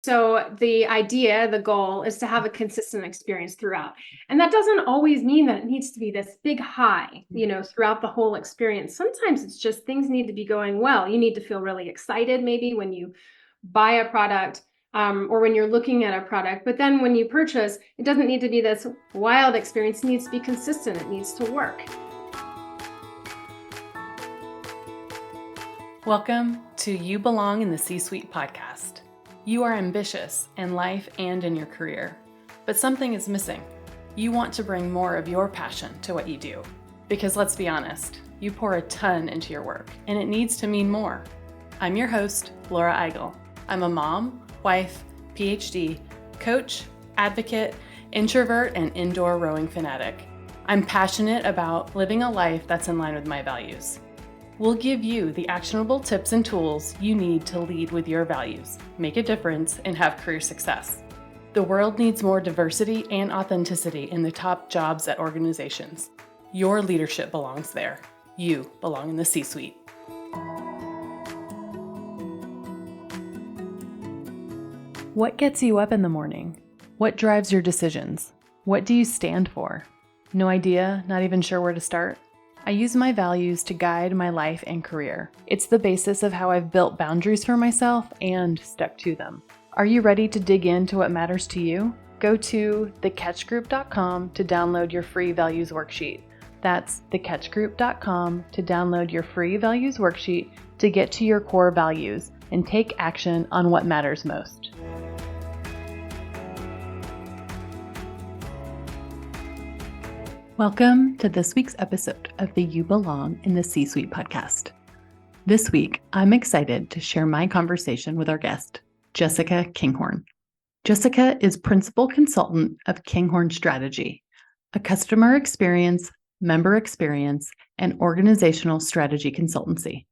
So the goal is to have a consistent experience throughout. And that doesn't always mean that it needs to be this big high, throughout the whole experience. Sometimes it's just things need to be going well. You need to feel really excited maybe when you buy a product, or when you're looking at a product. But then when you purchase, it doesn't need to be this wild experience. It needs to be consistent. It needs to work. Welcome to You Belong in the C-Suite podcast. You are ambitious in life and in your career, but something is missing. You want to bring more of your passion to what you do. Because let's be honest, you pour a ton into your work, and it needs to mean more. I'm your host, Laura Eigel. I'm a mom, wife, PhD, coach, advocate, introvert, and indoor rowing fanatic. I'm passionate about living a life that's in line with my values. We'll give you the actionable tips and tools you need to lead with your values, make a difference, and have career success. The world needs more diversity and authenticity in the top jobs at organizations. Your leadership belongs there. You belong in the C-Suite. What gets you up in the morning? What drives your decisions? What do you stand for? No idea, not even sure where to start? I use my values to guide my life and career. It's the basis of how I've built boundaries for myself and stuck to them. Are you ready to dig into what matters to you? Go to thecatchgroup.com to download your free values worksheet. That's thecatchgroup.com to download your free values worksheet to get to your core values and take action on what matters most. Welcome to this week's episode of the You Belong in the C-Suite podcast. This week, I'm excited to share my conversation with our guest, Jessica Kinghorn. Jessica is principal consultant of Kinghorn Strategy, a customer experience, member experience, and organizational strategy consultancy.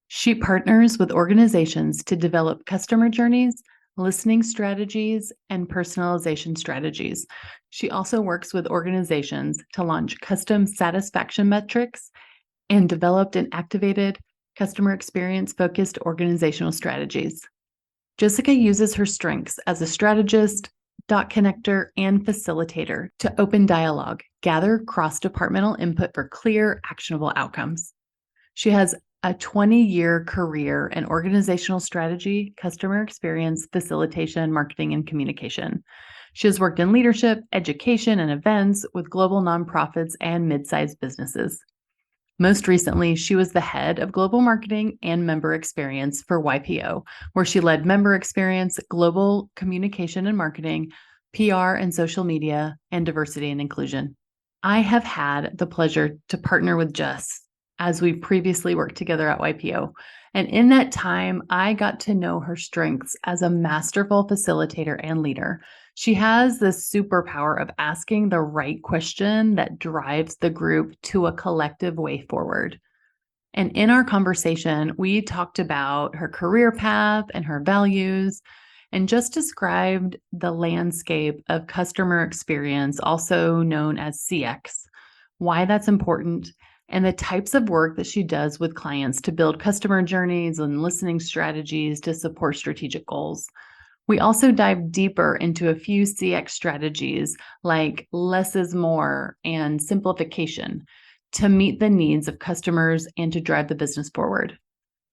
She partners with organizations to develop customer journeys, listening strategies, and personalization strategies. She also works with organizations to launch custom satisfaction metrics and developed and activated customer experience-focused organizational strategies. Jessica uses her strengths as a strategist, dot connector, and facilitator to open dialogue, gather cross-departmental input for clear, actionable outcomes. She has a 20-year career in organizational strategy, customer experience, facilitation, marketing, and communication. She has worked in leadership, education, and events with global nonprofits and mid-sized businesses. Most recently, she was the head of global marketing and member experience for YPO, where she led member experience, global communication and marketing, PR and social media, and diversity and inclusion. I have had the pleasure to partner with Jess as we previously worked together at YPO. And in that time, I got to know her strengths as a masterful facilitator and leader. She has this superpower of asking the right question that drives the group to a collective way forward. And in our conversation, we talked about her career path and her values, and just described the landscape of customer experience, also known as CX, why that's important, and the types of work that she does with clients to build customer journeys and listening strategies to support strategic goals. We also dive deeper into a few CX strategies like less is more and simplification to meet the needs of customers and to drive the business forward.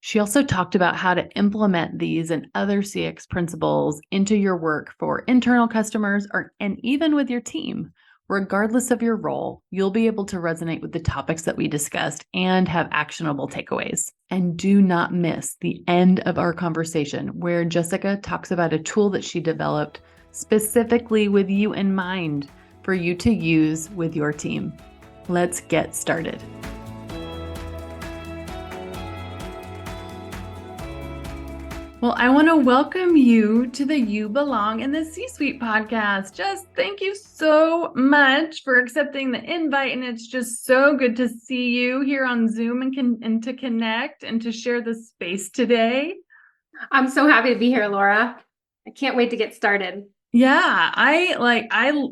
She also talked about how to implement these and other CX principles into your work for internal customers and even with your team. Regardless of your role, you'll be able to resonate with the topics that we discussed and have actionable takeaways. And do not miss the end of our conversation where Jessica talks about a tool that she developed specifically with you in mind for you to use with your team. Let's get started. Well, I want to welcome you to the You Belong in the C-Suite podcast. Just thank you so much for accepting the invite. And it's just so good to see you here on Zoom and to connect and to share the space today. I'm so happy to be here, Laura. I can't wait to get started. Yeah,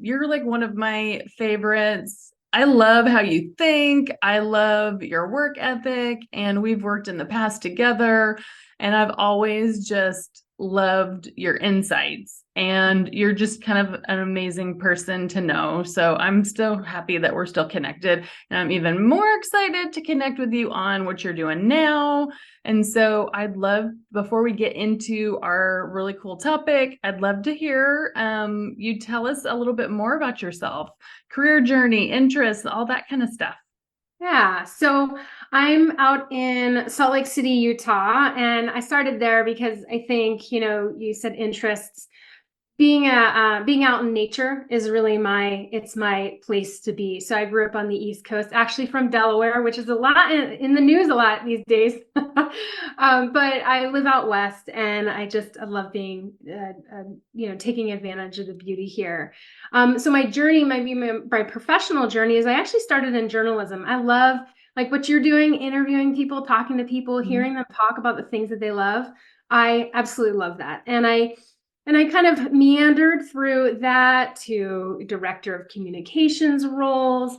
you're like one of my favorites. I love how you think. I love your work ethic, and we've worked in the past together. And I've always just loved your insights, and you're just kind of an amazing person to know. So I'm still happy that we're still connected, and I'm even more excited to connect with you on what you're doing now. And so I'd love, before we get into our really cool topic, I'd love to hear you tell us a little bit more about yourself, career journey, interests, all that kind of stuff. Yeah, so I'm out in Salt Lake City, Utah, and I started there because I think, you said interests. Being out in nature is really it's my place to be. So I grew up on the East Coast, actually from Delaware, which is a lot in the news a lot these days. But I live out west, and I love being, taking advantage of the beauty here. So my journey, my professional journey, is I actually started in journalism. I love like what you're doing, interviewing people, talking to people, hearing them talk about the things that they love. I absolutely love that, and I kind of meandered through that to director of communications roles,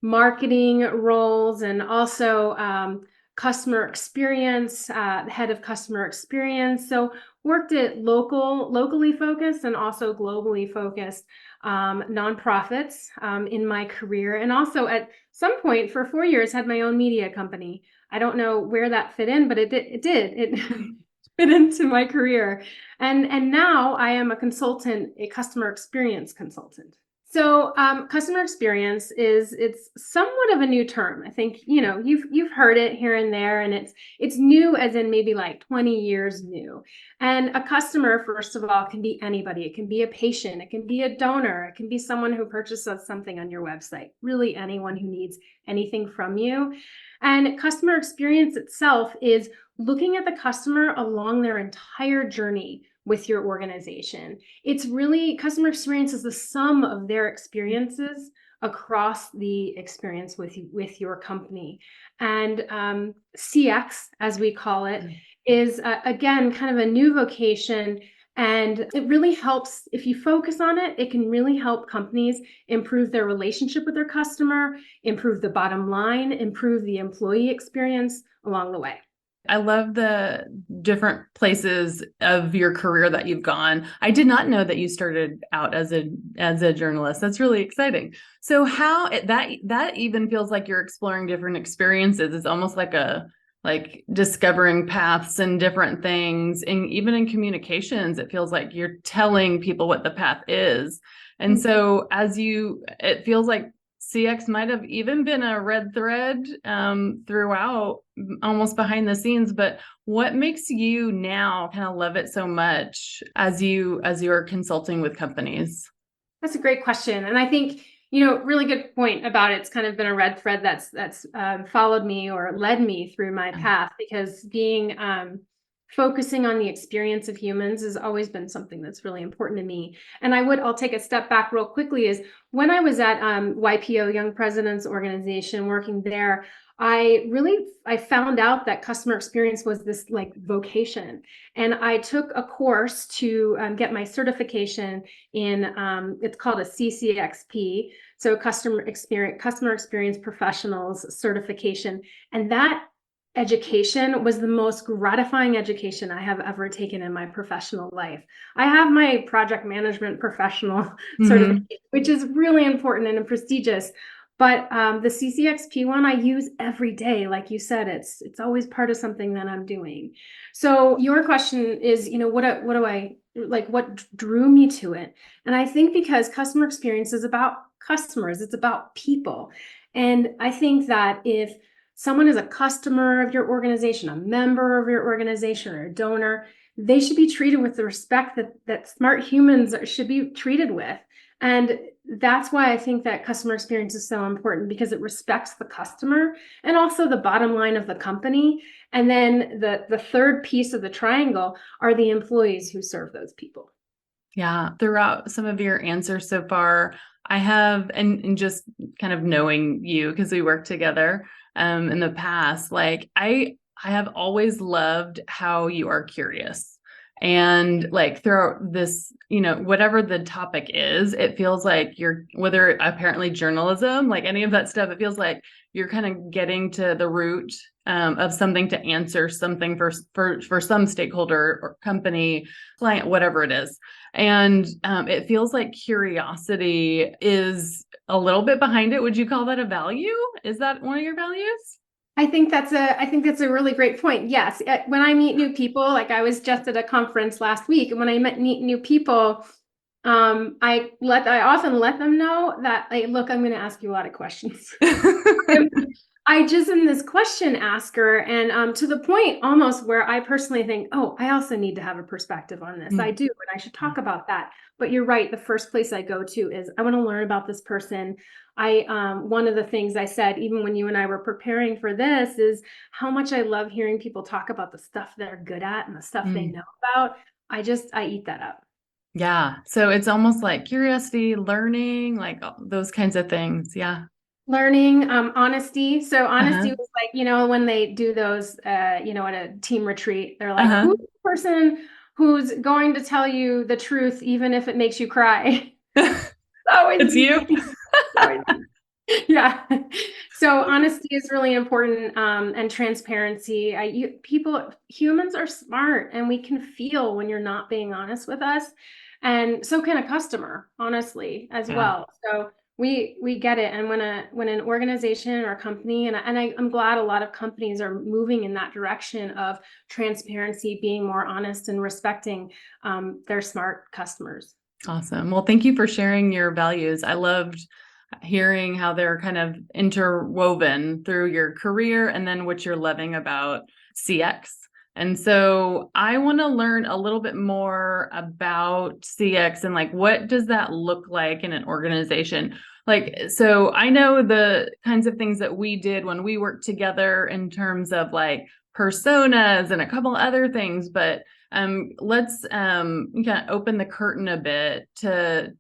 marketing roles, and also customer experience, head of customer experience. So worked at locally focused and also globally focused nonprofits in my career. And also at some point for 4 years had my own media company. I don't know where that fit in, but it did. It fit into my career. And now I am a consultant, a customer experience consultant. So customer experience it's somewhat of a new term. I think you've heard it here and there, and it's new as in maybe like 20 years new. And a customer, first of all, can be anybody. It can be a patient, it can be a donor, it can be someone who purchases something on your website. Really, anyone who needs anything from you. And customer experience itself is looking at the customer along their entire journey with your organization. It's really, customer experience is the sum of their experiences across the experience with your company. And CX, as we call it, is again kind of a new vocation. And it really helps, if you focus on it, it can really help companies improve their relationship with their customer, improve the bottom line, improve the employee experience along the way. I love the different places of your career that you've gone. I did not know that you started out as a journalist. That's really exciting. So how that even feels like you're exploring different experiences. It's almost like discovering paths and different things. And even in communications, it feels like you're telling people what the path is. And so it feels like CX might have even been a red thread throughout, almost behind the scenes. But what makes you now kind of love it so much as you're consulting with companies? That's a great question, and I think really good point about it. It's kind of been a red thread that's followed me or led me through my path, because being focusing on the experience of humans has always been something that's really important to me. And I'll take a step back real quickly. Is when I was at YPO, Young Presidents Organization, working there, I found out that customer experience was this like vocation. And I took a course to get my certification in, it's called a CCXP. So customer experience professionals certification. And that education was the most gratifying education I have ever taken in my professional life. I have my project management professional certification, which is really important and prestigious. But the CCXP one I use every day. Like you said, it's always part of something that I'm doing. So your question is, what do I like? What drew me to it? And I think because customer experience is about customers, it's about people. And I think that if someone is a customer of your organization, a member of your organization, or a donor, they should be treated with the respect that smart humans should be treated with. And that's why I think that customer experience is so important, because it respects the customer and also the bottom line of the company. And then the third piece of the triangle are the employees who serve those people. Yeah, throughout some of your answers so far, I have, and just kind of knowing you because we worked together in the past, like I have always loved how you are curious. And like throughout this, whatever the topic is, it feels like whether apparently journalism, like any of that stuff, it feels like you're kind of getting to the root of something to answer something for some stakeholder or company, client, whatever it is. And it feels like curiosity is a little bit behind it. Would you call that a value? Is that one of your values? I think that's a really great point. Yes. When I meet new people, like I was just at a conference last week, and when I meet new people, I often let them know that, like, look, I'm going to ask you a lot of questions. I just am this question asker, and to the point almost where I personally think, oh, I also need to have a perspective on this. I do, and I should talk about that. But you're right. The first place I go to is I want to learn about this person. One of the things I said, even when you and I were preparing for this, is how much I love hearing people talk about the stuff they're good at and the stuff they know about. I eat that up. Yeah. So it's almost like curiosity, learning, like those kinds of things. Yeah. Learning, honesty. So Uh-huh. honesty was like, when they do those, at a team retreat, they're like, Uh-huh. who's the person who's going to tell you the truth, even if it makes you cry? Always It's you. me. Always me. Yeah. So honesty is really important, and transparency. Humans are smart, and we can feel when you're not being honest with us. And so can a customer, honestly, as Yeah. well. So we get it. And when an organization or a company, I'm glad a lot of companies are moving in that direction of transparency, being more honest and respecting their smart customers. Awesome. Well, thank you for sharing your values. I loved hearing how they're kind of interwoven through your career and then what you're loving about CX. And so I want to learn a little bit more about CX and like what does that look like in an organization? Like, so I know the kinds of things that we did when we worked together in terms of like personas and a couple other things, but let's kind of open the curtain a bit to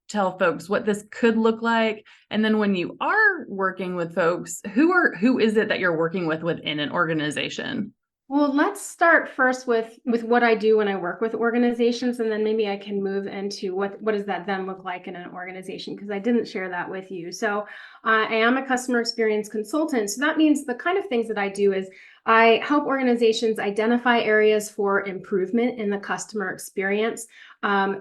tell folks what this could look like. And then when you are working with folks, who is it that you're working with within an organization? Well, let's start first with what I do when I work with organizations, and then maybe I can move into what does that then look like in an organization, because I didn't share that with you. So I am a customer experience consultant. So that means the kind of things that I do is I help organizations identify areas for improvement in the customer experience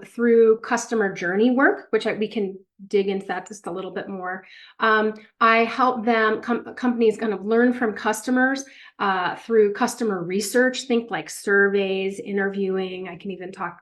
through customer journey work, which we can dig into that just a little bit more. I help companies kind of learn from customers through customer research, think like surveys, interviewing. I can even talk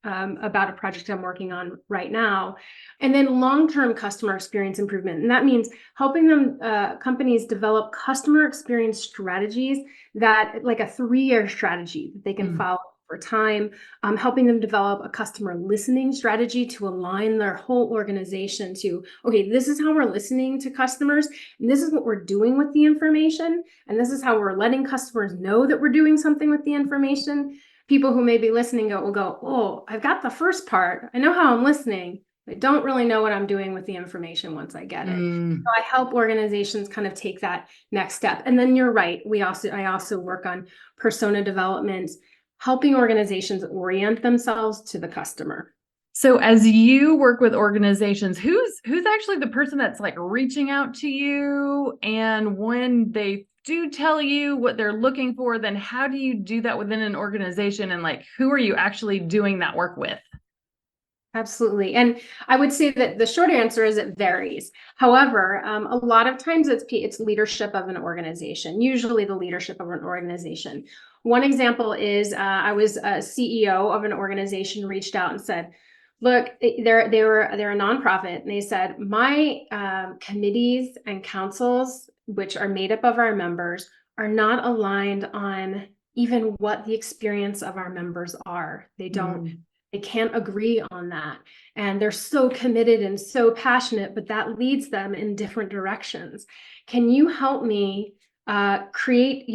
about a project I'm working on right now. And then long-term customer experience improvement. And that means helping companies develop customer experience strategies that, like a 3-year strategy that they can follow over time, helping them develop a customer listening strategy to align their whole organization to, okay, this is how we're listening to customers, and this is what we're doing with the information, and this is how we're letting customers know that we're doing something with the information. People who may be listening will go, oh, I've got the first part. I know how I'm listening. I don't really know what I'm doing with the information once I get it. So I help organizations kind of take that next step. And then you're right. I also work on persona development, helping organizations orient themselves to the customer. So as you work with organizations, who's actually the person that's like reaching out to you? And when they do tell you what they're looking for, then how do you do that within an organization? And like, who are you actually doing that work with? Absolutely. And I would say that the short answer is it varies. However, a lot of times it's leadership of an organization, usually the leadership of an organization. One example is I was a CEO of an organization, reached out and said, look, they're a nonprofit, and they said, my committees and councils, which are made up of our members, are not aligned on even what the experience of our members are. They can't agree on that. And they're so committed and so passionate, but that leads them in different directions. Can you help me create,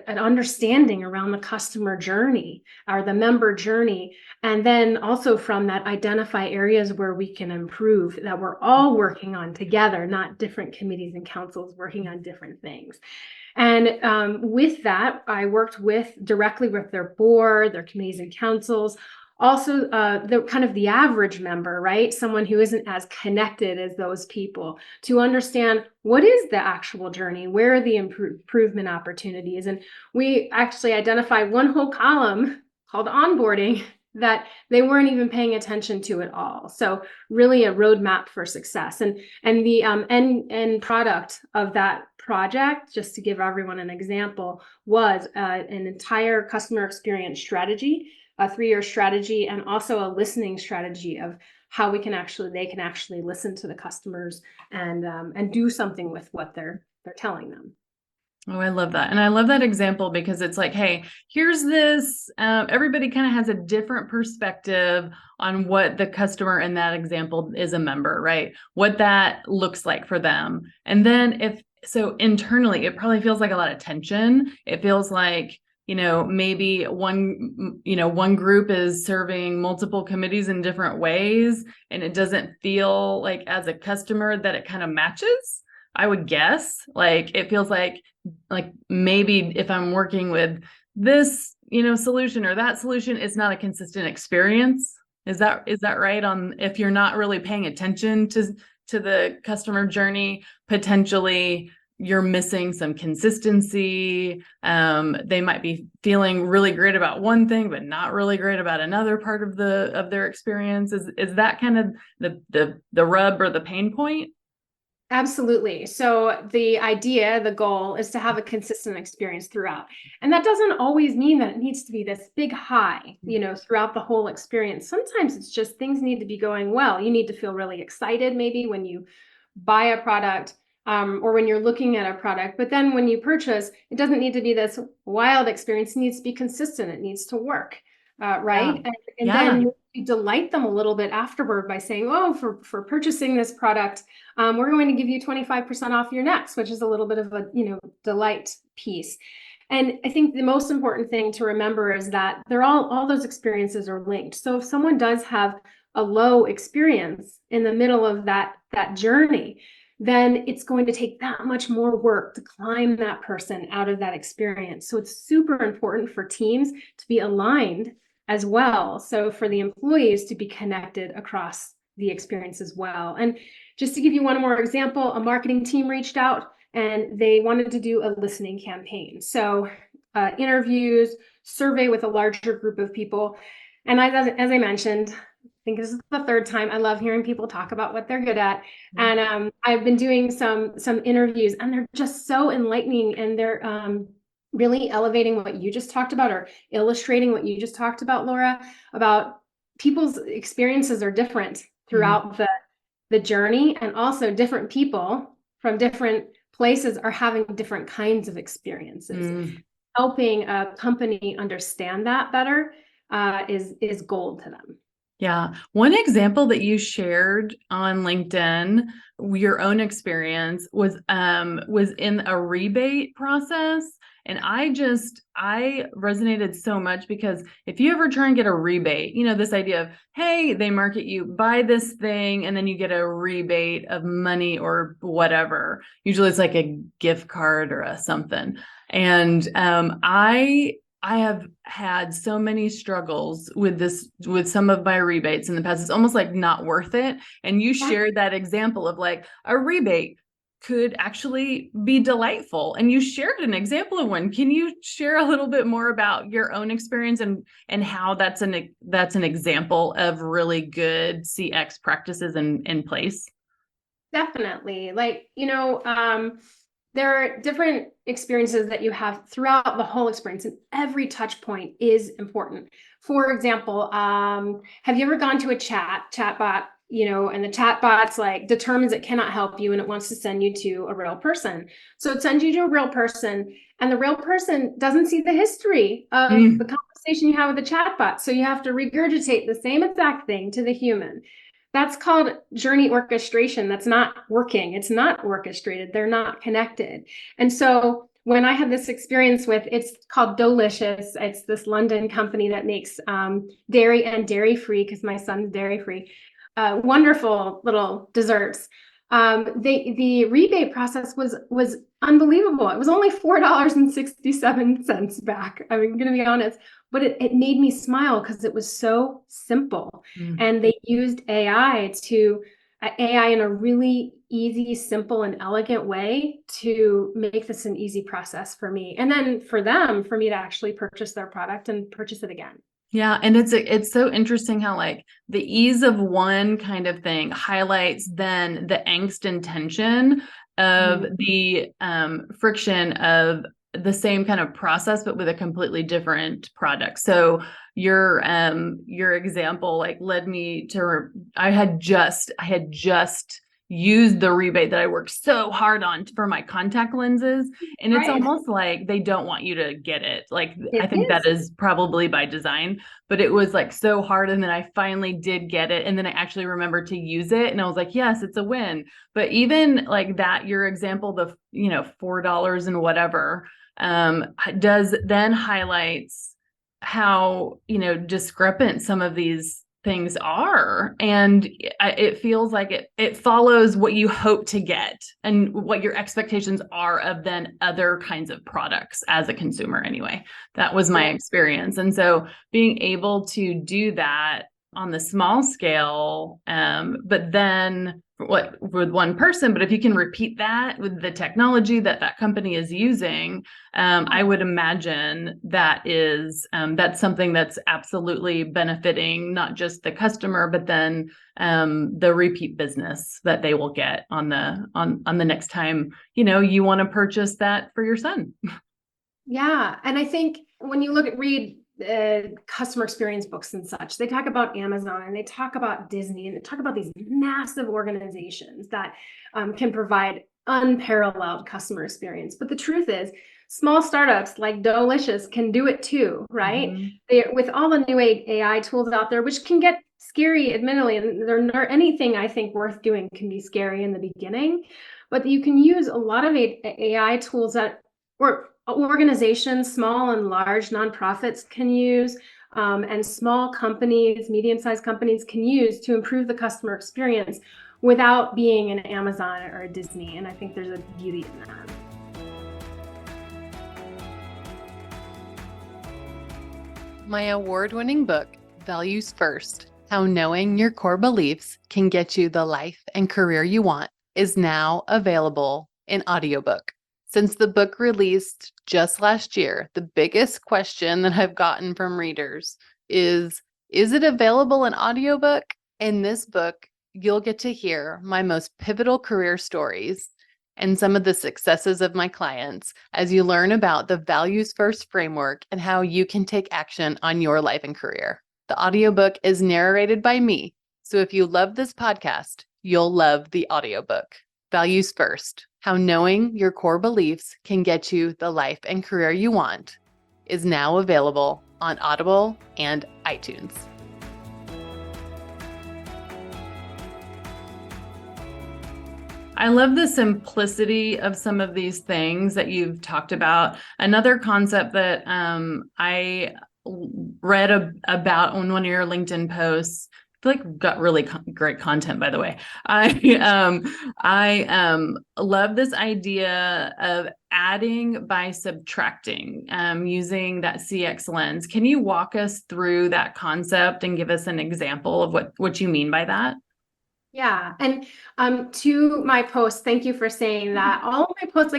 an understanding around the customer journey or the member journey? And then also from that, identify areas where we can improve, that we're all working on together, not different committees and councils working on different things. And with that, I worked directly with their board, their committees and councils, also the kind of the average member, right? Someone who isn't as connected as those people, to understand what is the actual journey, where are the improvement opportunities. And we actually identified one whole column called onboarding that they weren't even paying attention to at all. So really a roadmap for success. And the end product of that project, just to give everyone an example, was an entire customer experience strategy, a 3-year strategy, and also a listening strategy of how they can actually listen to the customers and do something with what they're telling them. Oh, I love that. And I love that example because it's like, hey, here's this. Everybody kind of has a different perspective on what the customer in that example is a member, right? What that looks like for them. And then so internally, it probably feels like a lot of tension. It feels like, maybe one group is serving multiple committees in different ways, and it doesn't feel like as a customer that it kind of matches. I would guess, like, it feels like maybe if I'm working with this, solution or that solution, it's not a consistent experience. Is that right? If you're not really paying attention to the customer journey, potentially you're missing some consistency. They might be feeling really great about one thing, but not really great about another part of their experience. Is that kind of the rub or the pain point? Absolutely. So the goal is to have a consistent experience throughout. And that doesn't always mean that it needs to be this big high, throughout the whole experience. Sometimes it's just things need to be going well. You need to feel really excited maybe when you buy a product, or when you're looking at a product. But then when you purchase, it doesn't need to be this wild experience. It needs to be consistent. It needs to work, right? Yeah. And then you delight them a little bit afterward by saying, oh, for purchasing this product, we're going to give you 25% off your next, which is a little bit of a delight piece. And I think the most important thing to remember is that all those experiences are linked. So if someone does have a low experience in the middle of that journey, then it's going to take that much more work to climb that person out of that experience. So it's super important for teams to be aligned as well. So for the employees to be connected across the experience as well. And just to give you one more example, a marketing team reached out and they wanted to do a listening campaign. So interviews, survey with a larger group of people. And as I mentioned, I think this is the third time, I love hearing people talk about what they're good at. Mm-hmm. And I've been doing some interviews, and they're just so enlightening, and they're really elevating what you just talked about, or illustrating what you just talked about, Laura, about people's experiences are different throughout the journey, and also different people from different places are having different kinds of experiences. Helping a company understand that better is gold to them. Yeah. One example that you shared on LinkedIn, your own experience was in a rebate process. And I resonated so much, because if you ever try and get a rebate, this idea of, hey, they market you, buy this thing, and then you get a rebate of money or whatever. Usually it's like a gift card or a something. And I have had so many struggles with some of my rebates in the past. It's almost like not worth it. And you shared that example of like a rebate could actually be delightful. And you shared an example of one. Can you share a little bit more about your own experience and how that's an example of really good CX practices in place? Definitely. There are different experiences that you have throughout the whole experience, and every touch point is important. For example, have you ever gone to a chatbot, and the chatbot's like determines it cannot help you and it wants to send you to a real person. So it sends you to a real person, and the real person doesn't see the history of the conversation you have with the chatbot. So you have to regurgitate the same exact thing to the human. That's called journey orchestration. That's not working. It's not orchestrated. They're not connected. And so when I had this experience it's called Dolicious. It's this London company that makes dairy and dairy-free, because my son's dairy-free, wonderful little desserts. The rebate process was unbelievable. It was only $4.67 back. I'm going to be honest, but it made me smile because it was so simple. And they used AI in a really easy, simple, and elegant way to make this an easy process for me. And then for me to actually purchase their product and purchase it again. Yeah, and it's so interesting how like the ease of one kind of thing highlights then the angst and tension of the friction of the same kind of process, but with a completely different product. So your example like led me to I had just used the rebate that I worked so hard on for my contact lenses. And it's almost like they don't want you to get it. Like, I think that is probably by design, but it was like so hard. And then I finally did get it. And then I actually remembered to use it. And I was like, yes, it's a win. But even like that, your example, the, $4 and whatever, does then highlights how, discrepant some of these things are. And it feels like it follows what you hope to get and what your expectations are of then other kinds of products as a consumer. Anyway, that was my experience. And so being able to do that on the small scale, but then with one person, but if you can repeat that with the technology that company is using, I would imagine that's something that's absolutely benefiting not just the customer, but then the repeat business that they will get on the next time you want to purchase that for your son. Yeah, and I think when you read customer experience books and such, they talk about Amazon and they talk about Disney and they talk about these massive organizations that can provide unparalleled customer experience. But the truth is, small startups like Delicious can do it too, right? With all the new AI tools out there, which can get scary, admittedly, and they're not anything I think worth doing can be scary in the beginning, but you can use a lot of AI tools that or organizations, small and large nonprofits can use, and small companies, medium-sized companies can use to improve the customer experience without being an Amazon or a Disney. And I think there's a beauty in that. My award-winning book, Values First: How Knowing Your Core Beliefs Can Get You the Life and Career You Want, is now available in audiobook. Since the book released just last year, the biggest question that I've gotten from readers is it available in audiobook? In this book, you'll get to hear my most pivotal career stories and some of the successes of my clients as you learn about the Values First framework and how you can take action on your life and career. The audiobook is narrated by me, so if you love this podcast, you'll love the audiobook. Values First: How Knowing Your Core Beliefs Can Get You the Life and Career You Want is now available on Audible and iTunes. I love the simplicity of some of these things that you've talked about. Another concept that I read about on one of your LinkedIn posts, I feel like we've got really great content, by the way. I love this idea of adding by subtracting, using that CX lens. Can you walk us through that concept and give us an example of what you mean by that? Yeah. And to my posts, thank you for saying that. All of my posts,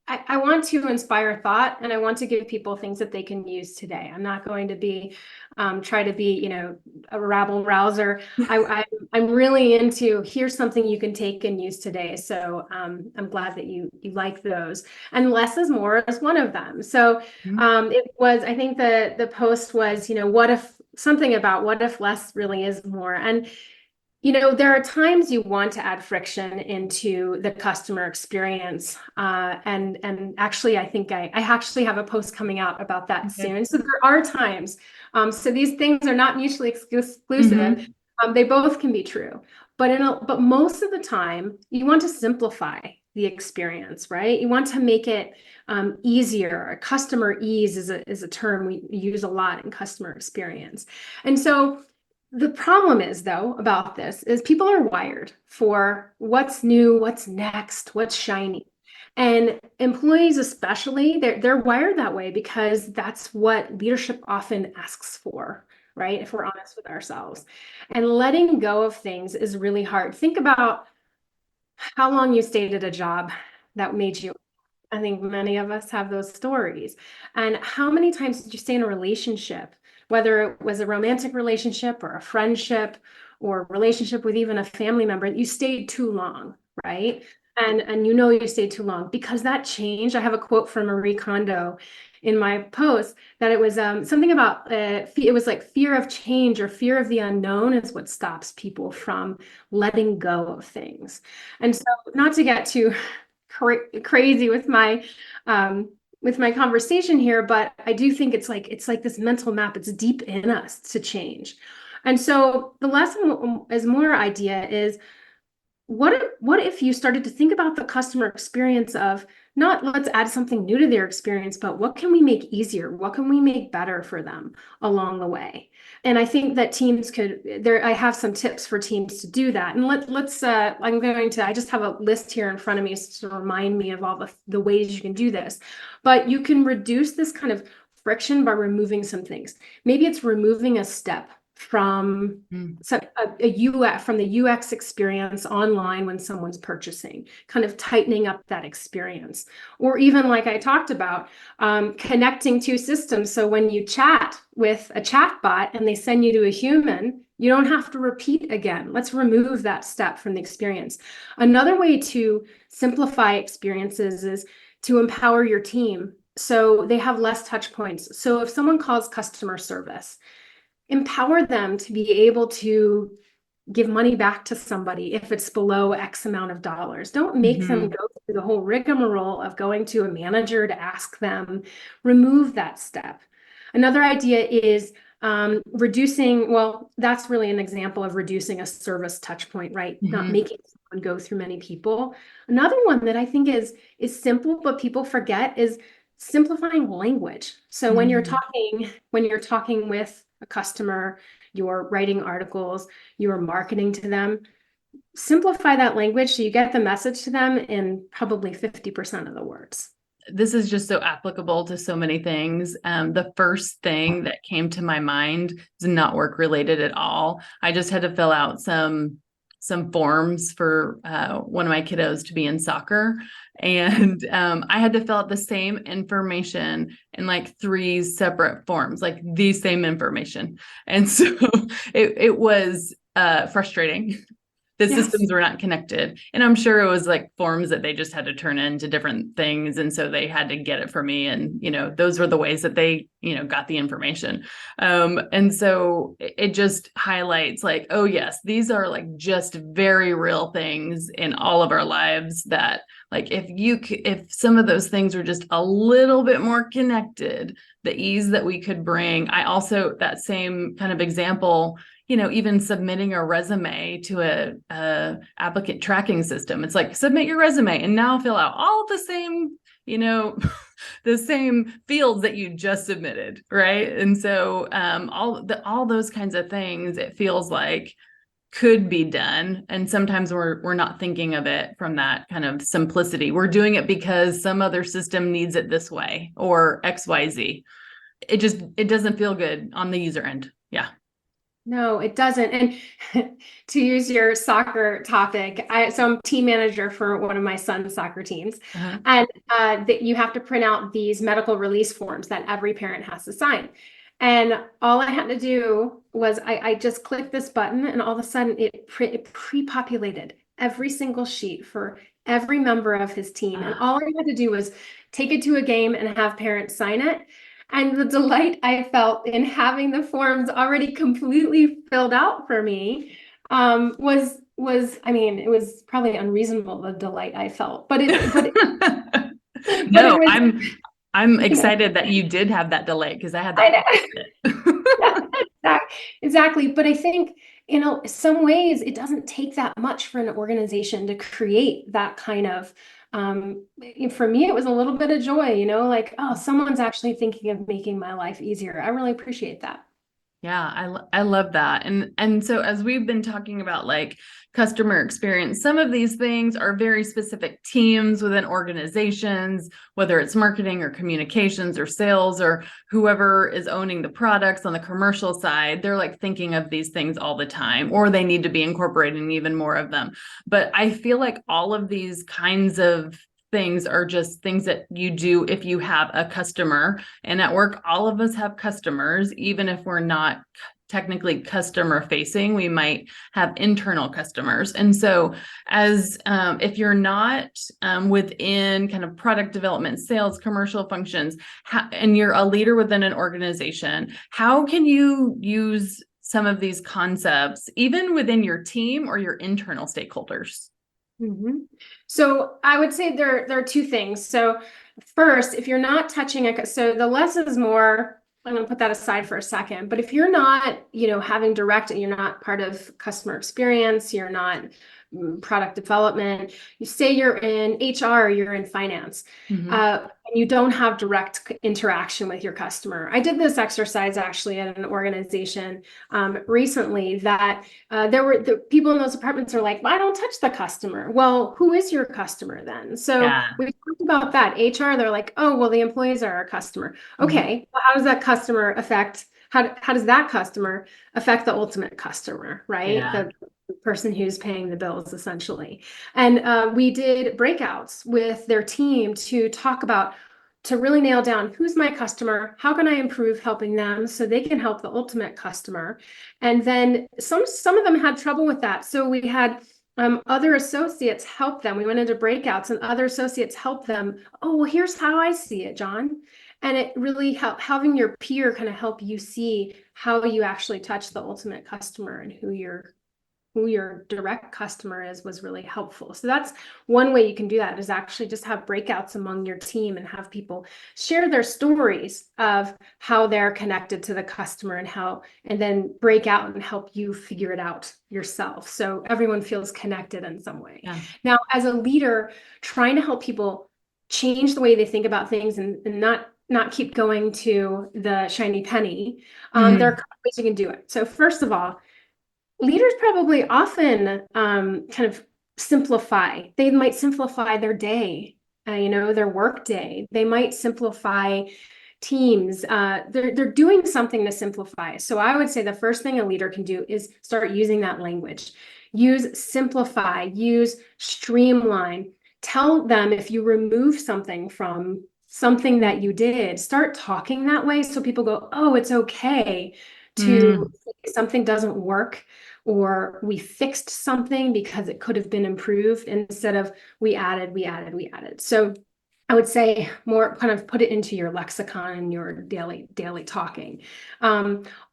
I want to inspire thought and I want to give people things that they can use today. I'm not going to be try to be, a rabble rouser. I'm really into here's something you can take and use today. So I'm glad that you like those. And less is more is one of them. So it was, I think the post was, what if less really is more? And there are times you want to add friction into the customer experience. And actually, I think I actually have a post coming out about that soon. So there are times. So these things are not mutually exclusive. They both can be true. But most of the time, you want to simplify the experience, right? You want to make it easier. Customer ease is a term we use a lot in customer experience. And so the problem is, though, about this is people are wired for what's new, what's next, what's shiny. And employees especially, they're wired that way because that's what leadership often asks for, right? If we're honest with ourselves. And letting go of things is really hard. Think about how long you stayed at a job that made you. I think many of us have those stories. And how many times did you stay in a relationship, whether it was a romantic relationship or a friendship or a relationship with even a family member, you stayed too long, right? And you stayed too long because that changed. I have a quote from Marie Kondo in my post that it was something about it was like fear of change or fear of the unknown is what stops people from letting go of things. And so, not to get too crazy with my conversation here, but I do think it's like this mental map. It's deep in us to change. And so the lesson is more idea is what if you started to think about the customer experience of not let's add something new to their experience, but what can we make easier? What can we make better for them along the way? And I think that teams could I have some tips for teams to do that. And I just have a list here in front of me to remind me of all the ways you can do this. But you can reduce this kind of friction by removing some things. Maybe it's removing a step from a UX from the UX experience online when someone's purchasing, kind of tightening up that experience. Or even like I talked about, connecting two systems. So when you chat with a chat bot and they send you to a human, you don't have to repeat again. Let's remove that step from the experience. Another way to simplify experiences is to empower your team so they have less touch points. So if someone calls customer service, empower them to be able to give money back to somebody if it's below X amount of dollars. Don't make them go through the whole rigmarole of going to a manager to ask them. Remove that step. Another idea is reducing, well, that's really an example of reducing a service touch point, right? Not making someone go through many people. Another one that I think is simple, but people forget is simplifying language. So when you're talking with a customer, you're writing articles, you're marketing to them, simplify that language so you get the message to them in probably 50% of the words. This is just so applicable to so many things. The first thing that came to my mind is not work related at all. I just had to fill out some forms for one of my kiddos to be in soccer. And I had to fill out the same information in like 3 separate forms, like the same information. And so it was frustrating. The systems were not connected. And I'm sure it was like forms that they just had to turn into different things. And so they had to get it from me. And, those were the ways that they, got the information. And so it just highlights like, oh yes, these are like just very real things in all of our lives that like, if some of those things were just a little bit more connected, the ease that we could bring. I also, that same kind of example, even submitting a resume to a applicant tracking system. It's like, submit your resume and now fill out all the same, the same fields that you just submitted. Right. And so all those kinds of things, it feels like could be done. And sometimes we're not thinking of it from that kind of simplicity. We're doing it because some other system needs it this way or XYZ. It doesn't feel good on the user end. Yeah. No, it doesn't. And to use your soccer topic, so I'm team manager for one of my son's soccer teams, and that you have to print out these medical release forms that every parent has to sign. And all I had to do was I just clicked this button, and all of a sudden it pre-populated every single sheet for every member of his team. And all I had to do was take it to a game and have parents sign it. And the delight I felt in having the forms already completely filled out for me I mean, it was probably unreasonable, the delight I felt, but no, I'm excited that you did have that delay because I had that. Exactly. But I think, some ways it doesn't take that much for an organization to create that kind of for me, it was a little bit of joy, like, oh, someone's actually thinking of making my life easier. I really appreciate that. Yeah, I love that. And so as we've been talking about like customer experience, some of these things are very specific teams within organizations, whether it's marketing or communications or sales or whoever is owning the products on the commercial side, they're like thinking of these things all the time, or they need to be incorporating even more of them. But I feel like all of these kinds of things are just things that you do if you have a customer. And at work, all of us have customers, even if we're not technically customer facing, we might have internal customers. And so as if you're not within kind of product development, sales, commercial functions, and you're a leader within an organization, how can you use some of these concepts even within your team or your internal stakeholders? Mm-hmm. So I would say there are two things. So first, if you're not touching it, so the less is more. I'm going to put that aside for a second. But if you're not, having direct, you're not part of customer experience, you're not product development. You say you're in HR, you're in finance, and you don't have direct interaction with your customer. I did this exercise actually at an organization recently that there were the people in those departments are like, well, I don't touch the customer. Well, who is your customer then? So Yeah. we talked about that. HR, they're like, oh, well, the employees are our customer. Mhm. Okay, well, how does that customer affect? How does that customer affect the ultimate customer, right? Yeah. The person who's paying the bills, essentially. And we did breakouts with their team to talk about, to really nail down who's my customer, how can I improve helping them so they can help the ultimate customer. And then some of them had trouble with that. So we had other associates help them. We went into breakouts and other associates help them. Oh, well, here's how I see it, John. And it really helped having your peer kind of help you see how you actually touch the ultimate customer and who your direct customer is was really helpful. So that's one way you can do that, is actually just have breakouts among your team and have people share their stories of how they're connected to the customer and then break out and help you figure it out yourself. So everyone feels connected in some way. Yeah. Now, as a leader, trying to help people change the way they think about things and not keep going to the shiny penny. There are a couple ways you can do it. So first of all, leaders probably often kind of simplify. They might simplify their day, their work day. They might simplify teams. They're doing something to simplify. So I would say the first thing a leader can do is start using that language. Use simplify, use streamline. Tell them if you remove something from something that you did, start talking that way so people go, oh, it's okay to something doesn't work, or we fixed something because it could have been improved, instead of we added. So I would say more kind of put it into your lexicon and your daily talking.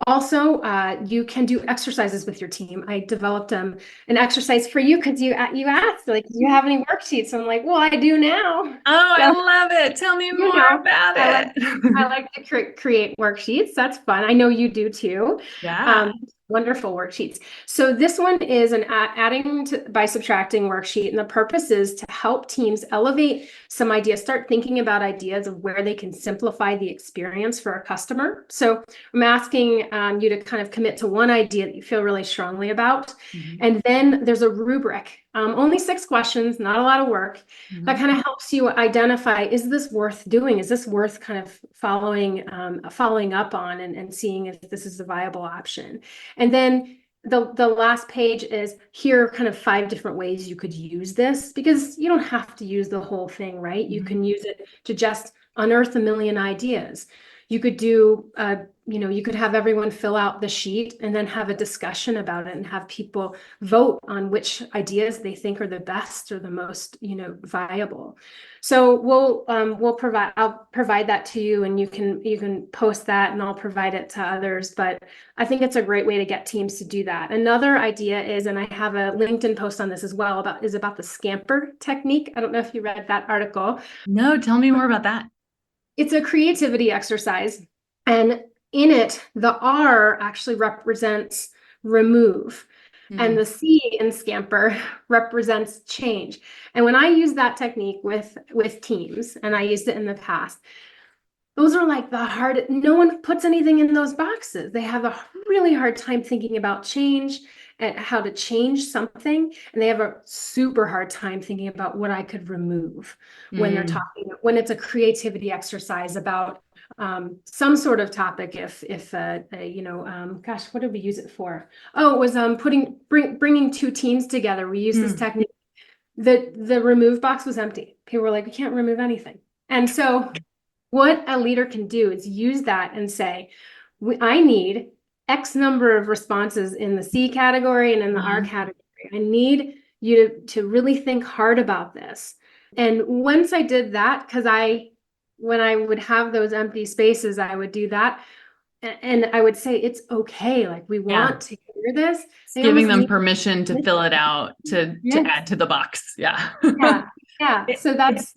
Also, you can do exercises with your team. I developed an exercise for you because you asked, like, do you have any worksheets? I'm like, well, I do now. Oh, I So, love it. Tell me more about I it. like to create worksheets. That's fun. I know you do too. Yeah. Wonderful worksheets. So this one is an adding to, by subtracting worksheet, and the purpose is to help teams elevate some ideas, start thinking about ideas of where they can simplify the experience for a customer. So I'm asking you to kind of commit to one idea that you feel really strongly about, and then there's a rubric. Only 6 questions, not a lot of work. That kind of helps you identify, is this worth doing? Is this worth kind of following up on and seeing if this is a viable option? And then the last page is, here are kind of 5 different ways you could use this, because you don't have to use the whole thing, right? You can use it to just unearth a million ideas. You could do, you could have everyone fill out the sheet and then have a discussion about it and have people vote on which ideas they think are the best or the most, viable. So I'll provide that to you, and you can post that, and I'll provide it to others. But I think it's a great way to get teams to do that. Another idea is, and I have a LinkedIn post on this as well, about the scamper technique. I don't know if you read that article. No, tell me more about that. It's a creativity exercise, and in it, the R actually represents remove, and the C in scamper represents change. And when I use that technique with teams, and I used it in the past, those are like the hard, no one puts anything in those boxes. They have a really hard time thinking about change and how to change something. And they have a super hard time thinking about what I could remove when they're Mm, talking, when it's a creativity exercise about some sort of topic. Gosh, what did we use it for? Oh, it was bringing two teams together. We used this mm, technique. The remove box was empty. People were like, we can't remove anything. And so what a leader can do is use that and say, I need X number of responses in the C category and in the R uh, category. I need you to really think hard about this. And once I did that, when I would have those empty spaces, I would do that. And I would say, it's okay. Like, we yeah. want to hear this. It's They giving almost them need permission to fill it out, to Yes. add to the box. Yeah. Yeah. Yeah. It, So it's that's,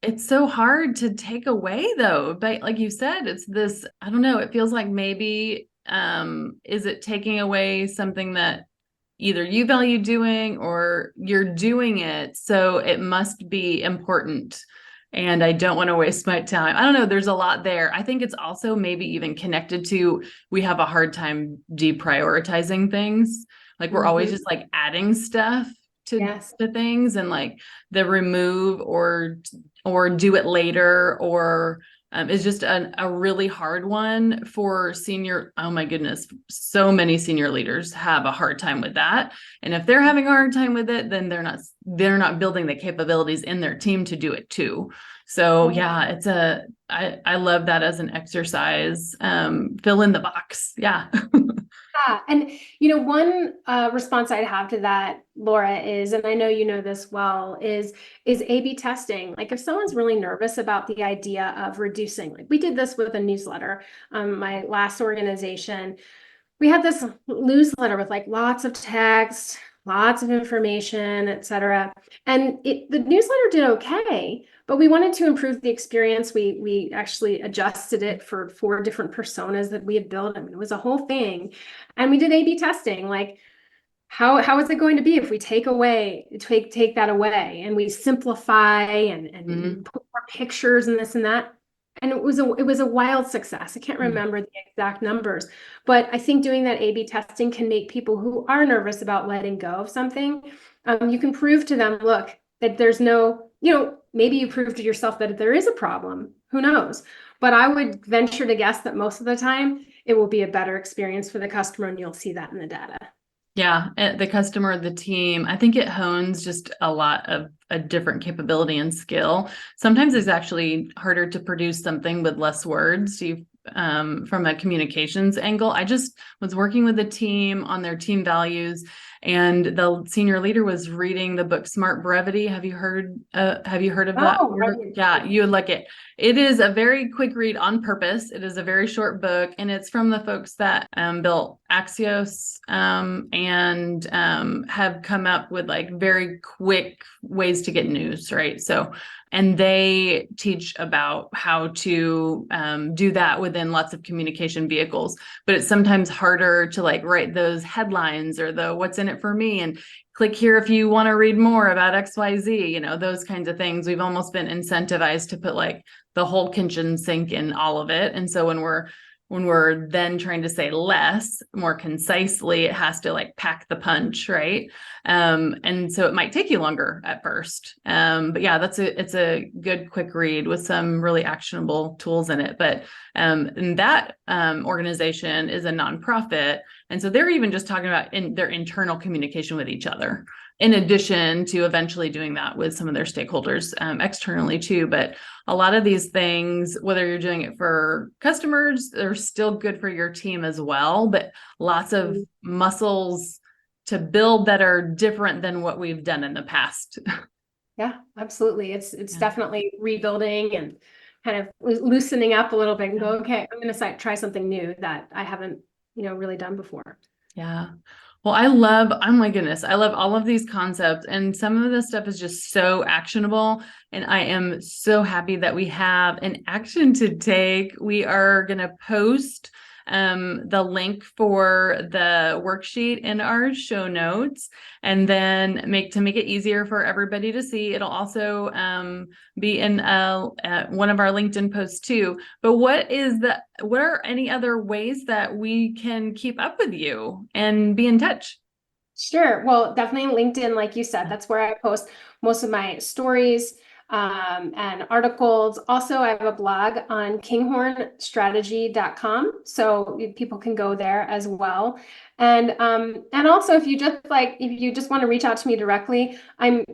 it's so hard to take away though. But like you said, it's this, I don't know, it feels like maybe is it taking away something that either you value doing or you're doing it, so it must be important. And I don't want to waste my time. I don't know. There's a lot there. I think it's also maybe even connected to we have a hard time deprioritizing things. Like we're always Mhm. just like adding stuff to Yes. to things and like the remove or do it later or is just a really hard one for senior. Oh my goodness. So many senior leaders have a hard time with that. And if they're having a hard time with it, then they're not building the capabilities in their team to do it too. So yeah, I love that as an exercise. Fill in the box. Yeah. Yeah. And one response I'd have to that, Laura, is, and I know you know this well, is A/B testing. Like if someone's really nervous about the idea of reducing, like we did this with a newsletter, my last organization, we had this newsletter with like lots of text, lots of information, etc. And the newsletter did okay, but we wanted to improve the experience. We actually adjusted it for 4 different personas that we had built. I mean, it was a whole thing. And we did A/B testing, like how is it going to be if we take that away and we simplify Mhm. and put more pictures and this and that. And it was a wild success. I can't Mm. remember the exact numbers, but I think doing that A/B testing can make people who are nervous about letting go of something, you can prove to them, look, that there's no, maybe you prove to yourself that there is a problem. Who knows? But I would venture to guess that most of the time it will be a better experience for the customer, and you'll see that in the data. Yeah, the customer, the team, I think it hones just a lot of a different capability and skill. Sometimes it's actually harder to produce something with less words. From a communications angle, I just was working with a team on their team values, and the senior leader was reading the book Smart Brevity. Have you heard? Have you heard of that? Oh, right. Yeah, you would like it. It is a very quick read on purpose. It is a very short book, and it's from the folks that built Axios and have come up with like very quick ways to get news, right? So, and they teach about how to do that within lots of communication vehicles. But it's sometimes harder to like write those headlines or the what's in it for me and click here if you want to read more about XYZ, those kinds of things. We've almost been incentivized to put like the whole kitchen sink in all of it. And so when we're then trying to say less, more concisely, it has to like pack the punch, right? And so it might take you longer at first. But yeah, it's a good quick read with some really actionable tools in it. But and that organization is a nonprofit. And so they're even just talking about their internal communication with each other, in addition to eventually doing that with some of their stakeholders externally too. But a lot of these things, whether you're doing it for customers, they're still good for your team as well, but lots of muscles to build that are different than what we've done in the past. Yeah, absolutely. It's Yeah. definitely rebuilding and kind of loosening up a little bit and go, okay, I'm going to try something new that I haven't, really done before. Yeah. Well, oh my goodness, I love all of these concepts. And some of this stuff is just so actionable. And I am so happy that we have an action to take. We are going to post the link for the worksheet in our show notes, and then to make it easier for everybody to see, it'll also be in one of our LinkedIn posts too. But what are any other ways that we can keep up with you and be in touch? Sure. Well, definitely LinkedIn, like you said, that's where I post most of my stories and articles. Also, I have a blog on kinghornstrategy.com, so people can go there as well. And also, if you just want to reach out to me directly, I'm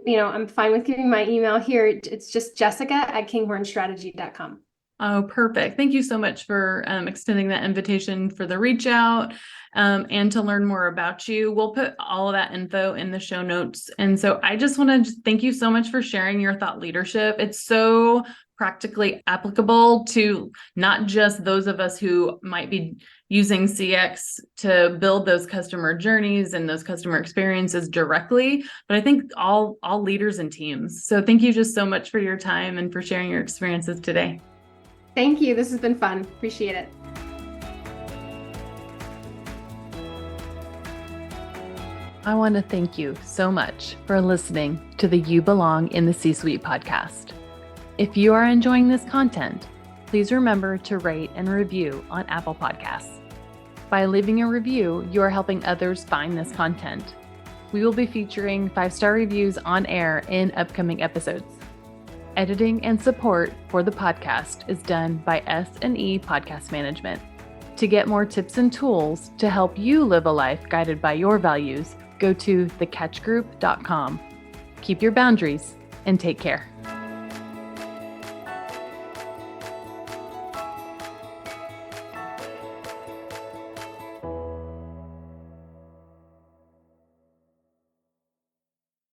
fine with giving my email here. It's just jessica@kinghornstrategy.com. Oh, perfect. Thank you so much for extending that invitation for the reach out and to learn more about you. We'll put all of that info in the show notes. And so I just want to thank you so much for sharing your thought leadership. It's so practically applicable to not just those of us who might be using CX to build those customer journeys and those customer experiences directly, but I think all leaders and teams. So thank you just so much for your time and for sharing your experiences today. Thank you. This has been fun. Appreciate it. I want to thank you so much for listening to the You Belong in the C-Suite podcast. If you are enjoying this content, please remember to rate and review on Apple Podcasts. By leaving a review, you are helping others find this content. We will be featuring 5-star reviews on air in upcoming episodes. Editing and support for the podcast is done by S&E Podcast Management. To get more tips and tools to help you live a life guided by your values, go to thecatchgroup.com. Keep your boundaries and take care.